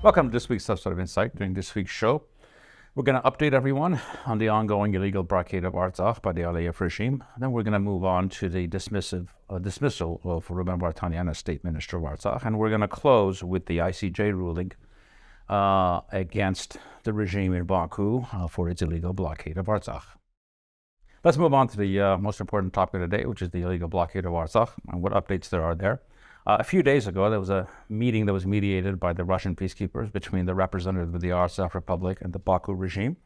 Welcome to this week's Subset of Insight. During this week's show, we're going to update everyone on the ongoing illegal blockade of Artsakh by the Aliyev regime. Then we're going to move on to the dismissal of Ruben Vardanyan as State Minister of Artsakh. And we're going to close with the ICJ ruling against the regime in Baku for its illegal blockade of Artsakh. Let's move on to the most important topic of the day, which is the illegal blockade of Artsakh and what updates there are there. A few days ago, there was a meeting that was mediated by the Russian peacekeepers between the representatives of the Artsakh Republic and the Baku regime,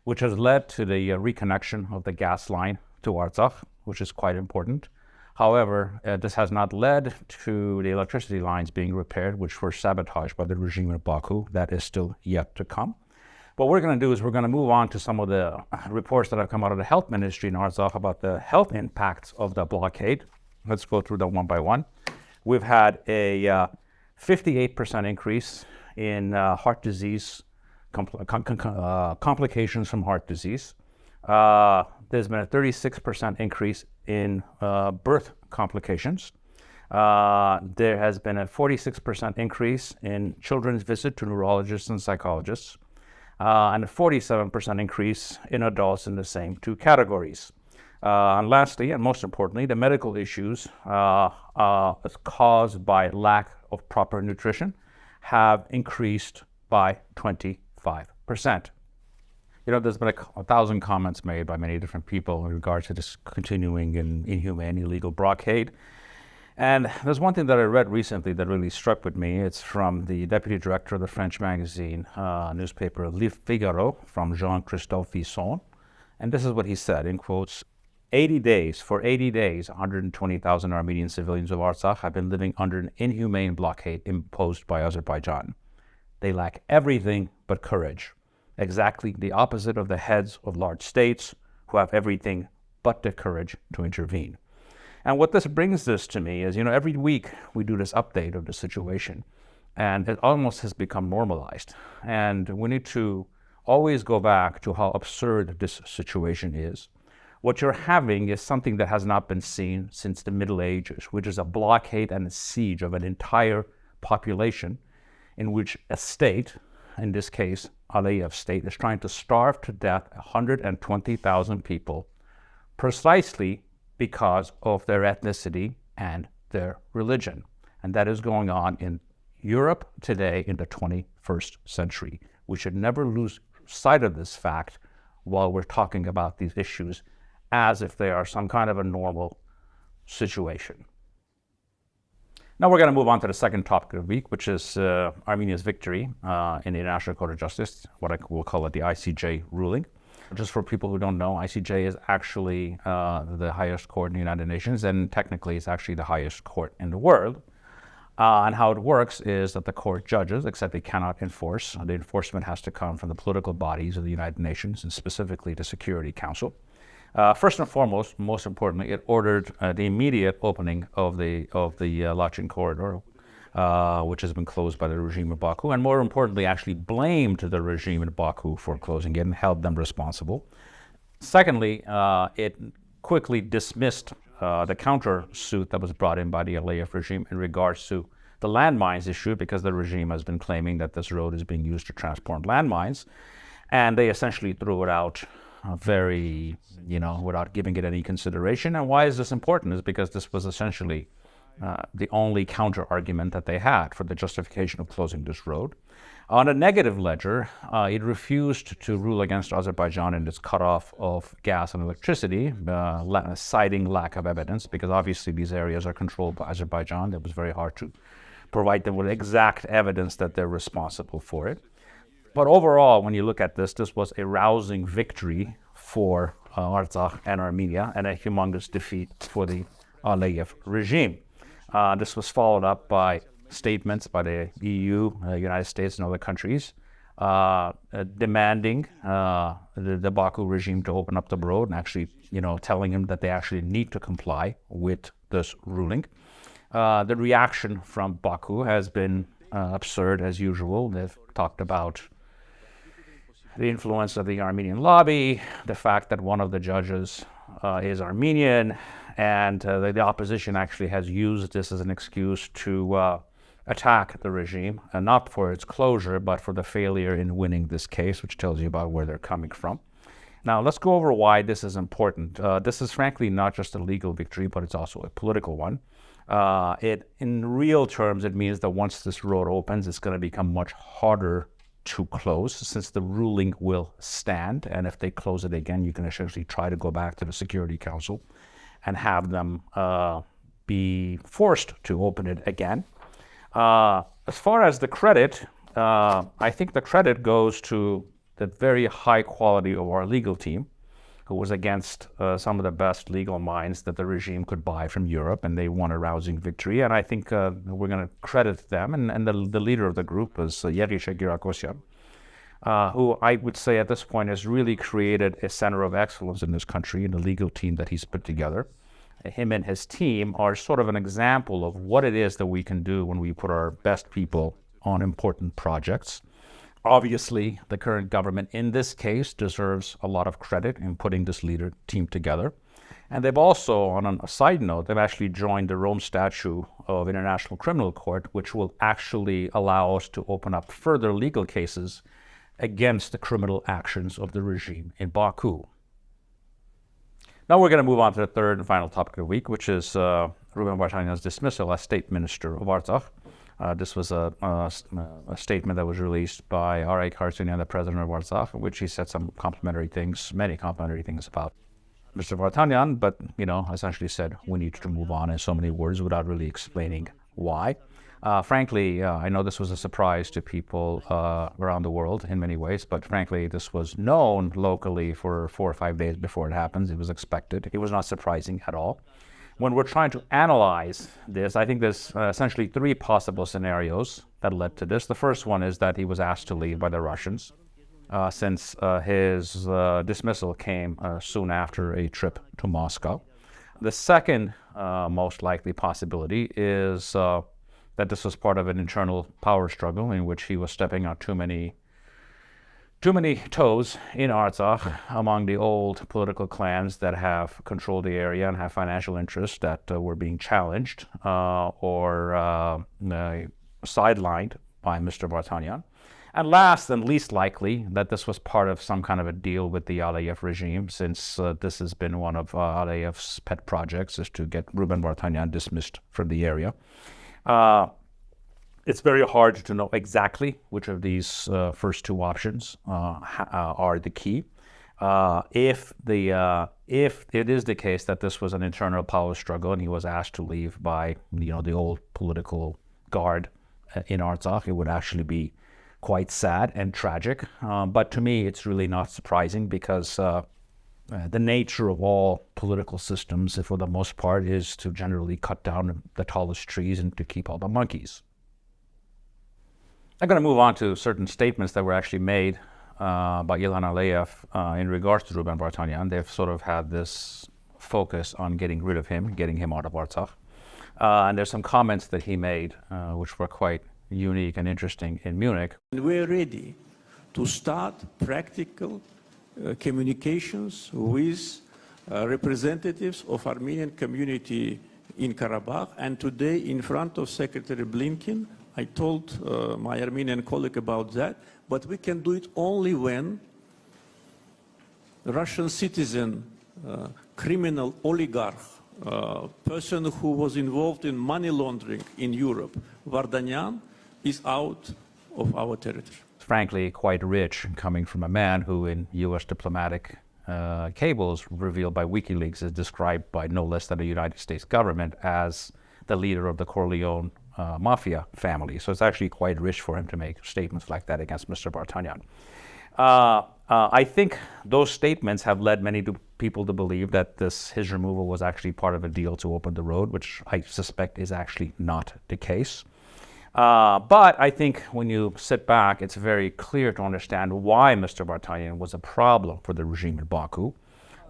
which has led to the reconnection of the gas line to Artsakh, which is quite important. However, this has not led to the electricity lines being repaired, which were sabotaged by the regime in Baku. That is still yet to come. What we're going to do is we're going to move on to some of the reports that have come out of the health ministry in Artsakh about the health impacts of the blockade. Let's go through them one by one. We've had a 58% increase in heart disease, complications from heart disease. There's been a 36% increase in birth complications. There has been a 46% increase in children's visit to neurologists and psychologists, and a 47% increase in adults in the same two categories. And lastly, and most importantly, the medical issues caused by lack of proper nutrition have increased by 25%. There's been 1,000 comments made by many different people in regards to this continuing and inhumane illegal blockade. And there's one thing that I read recently that really struck with me. It's from the deputy director of the French magazine newspaper Le Figaro, from Jean-Christophe Visson. And this is what he said, in quotes, For 80 days, 120,000 Armenian civilians of Artsakh have been living under an inhumane blockade imposed by Azerbaijan. They lack everything but courage, exactly the opposite of the heads of large states who have everything but the courage to intervene. And what this brings this to me is, every week we do this update of the situation, and it almost has become normalized. And we need to always go back to how absurd this situation is. What you're having is something that has not been seen since the Middle Ages, which is a blockade and a siege of an entire population in which a state, in this case, Aliyev state, is trying to starve to death 120,000 people precisely because of their ethnicity and their religion. And that is going on in Europe today in the 21st century. We should never lose sight of this fact while we're talking about these issues as if they are some kind of a normal situation. Now we're going to move on to the second topic of the week, which is Armenia's victory in the International Court of Justice, what I will call it the ICJ ruling. Just for people who don't know, ICJ is actually the highest court in the United Nations, and technically it's actually the highest court in the world. And how it works is that the court judges, except they cannot enforce. The enforcement has to come from the political bodies of the United Nations, and specifically the Security Council. First and foremost, most importantly, it ordered the immediate opening of the Lachin corridor, which has been closed by the regime of Baku, and more importantly, actually blamed the regime in Baku for closing it and held them responsible. Secondly, it quickly dismissed the counter-suit that was brought in by the Aliyev regime in regards to the landmines issue, because the regime has been claiming that this road is being used to transport landmines, and they essentially threw it out very, without giving it any consideration. And why is this important? Is because this was essentially the only counter-argument that they had for the justification of closing this road. On a negative ledger, it refused to rule against Azerbaijan in its cutoff of gas and electricity, citing lack of evidence, because obviously these areas are controlled by Azerbaijan. It was very hard to provide them with exact evidence that they're responsible for it. But overall, when you look at this, this was a rousing victory for Artsakh and Armenia, and a humongous defeat for the Aliyev regime. This was followed up by statements by the EU, United States, and other countries demanding the Baku regime to open up the road and actually, telling them that they actually need to comply with this ruling. The reaction from Baku has been absurd as usual. They've talked about the influence of the Armenian lobby, the fact that one of the judges is Armenian, and the opposition actually has used this as an excuse to attack the regime, and not for its closure, but for the failure in winning this case, which tells you about where they're coming from. Now, let's go over why this is important. This is frankly not just a legal victory, but it's also a political one. In real terms, it means that once this road opens, it's going to become much harder to close, since the ruling will stand. And if they close it again, you can essentially try to go back to the Security Council and have them be forced to open it again. As far as the credit, I think the credit goes to the very high quality of our legal team, who was against some of the best legal minds that the regime could buy from Europe, and they won a rousing victory. And I think we're going to credit them. And the leader of the group is Eric Hacopian, who I would say at this point has really created a center of excellence in this country in the legal team that he's put together. Him and his team are sort of an example of what it is that we can do when we put our best people on important projects. Obviously, the current government in this case deserves a lot of credit in putting this leader team together. And they've also, on a side note, they've actually joined the Rome Statute of International Criminal Court, which will actually allow us to open up further legal cases against the criminal actions of the regime in Baku. Now we're going to move on to the third and final topic of the week, which is Ruben Vardanyan's dismissal as state minister of Artsakh. This was a statement that was released by Eric Hacopian, the president of Artsakh, in which he said some many complimentary things about Mr. Vardanyan, but, essentially said we need to move on in so many words without really explaining why. Frankly, I know this was a surprise to people around the world in many ways, but frankly, this was known locally for 4 or 5 days before it happens. It was expected. It was not surprising at all. When we're trying to analyze this, I think there's essentially 3 possible scenarios that led to this. The first one is that he was asked to leave by the Russians, since his dismissal came soon after a trip to Moscow. The second most likely possibility is that this was part of an internal power struggle in which he was stepping on too many toes in Artsakh among the old political clans that have controlled the area and have financial interests that were being challenged or sidelined by Mr. Vardanyan. And last and least likely, that this was part of some kind of a deal with the Aliyev regime, since this has been one of Aliyev's pet projects, is to get Ruben Vardanyan dismissed from the area. It's very hard to know exactly which of these first 2 options are the key. If it is the case that this was an internal power struggle and he was asked to leave by the old political guard in Artsakh, it would actually be quite sad and tragic. But to me, it's really not surprising, because the nature of all political systems, for the most part, is to generally cut down the tallest trees and to keep all the monkeys. I'm going to move on to certain statements that were actually made by Ilham Aliyev in regards to Ruben Vardanyan. They've sort of had this focus on getting rid of him, getting him out of Artsakh. And there's some comments that he made which were quite unique and interesting in Munich. We're ready to start practical communications with representatives of Armenian community in Karabakh. And today, in front of Secretary Blinken, I told my Armenian colleague about that, but we can do it only when Russian citizen, criminal oligarch, person who was involved in money laundering in Europe, Vardanyan, is out of our territory. Frankly, quite rich, coming from a man who in U.S. diplomatic cables revealed by WikiLeaks is described by no less than the United States government as the leader of the Corleone mafia family. So it's actually quite rich for him to make statements like that against Mr. Vardanyan. I think those statements have led many people to believe that his removal was actually part of a deal to open the road, which I suspect is actually not the case. But I think when you sit back, it's very clear to understand why Mr. Vardanyan was a problem for the regime in Baku.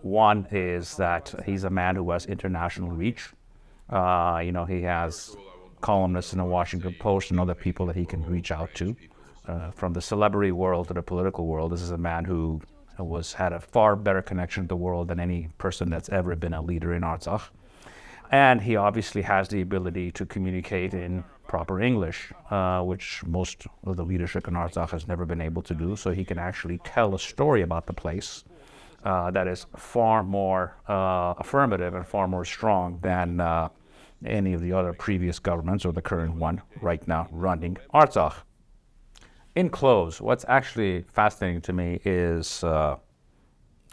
One is that he's a man who has international reach. He has columnists in the Washington Post and other people that he can reach out to. From the celebrity world to the political world, this is a man who had a far better connection to the world than any person that's ever been a leader in Artsakh. And he obviously has the ability to communicate in proper English, which most of the leadership in Artsakh has never been able to do. So he can actually tell a story about the place that is far more affirmative and far more strong than any of the other previous governments or the current one right now running Artsakh. In close, what's actually fascinating to me is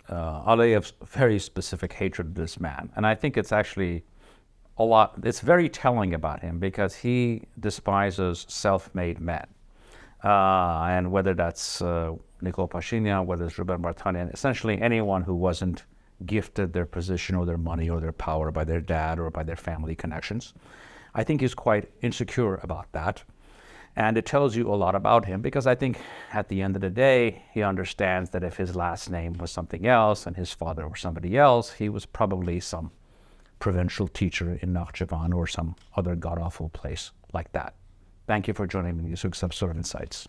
Aliyev's very specific hatred of this man. And I think it's actually it's very telling about him because he despises self-made men. And whether that's Nikol Pashinyan, whether it's Ruben Vardanyan, essentially anyone who wasn't gifted their position or their money or their power by their dad or by their family connections. I think he's quite insecure about that. And it tells you a lot about him because I think at the end of the day, he understands that if his last name was something else and his father was somebody else, he was probably some provincial teacher in Nakhchivan or some other god-awful place like that. Thank you for joining me in this week's episode of Insights.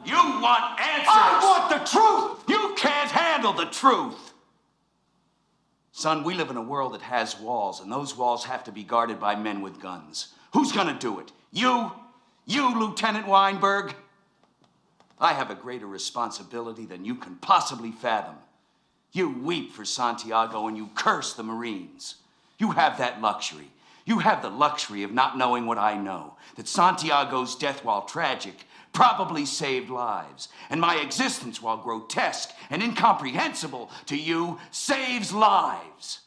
You want answers! I want the truth! You can't handle the truth! Son, we live in a world that has walls, and those walls have to be guarded by men with guns. Who's gonna do it? You? You, Lieutenant Weinberg? I have a greater responsibility than you can possibly fathom. You weep for Santiago and you curse the Marines. You have that luxury. You have the luxury of not knowing what I know, that Santiago's death, while tragic, probably saved lives, and my existence, while grotesque and incomprehensible to you, saves lives.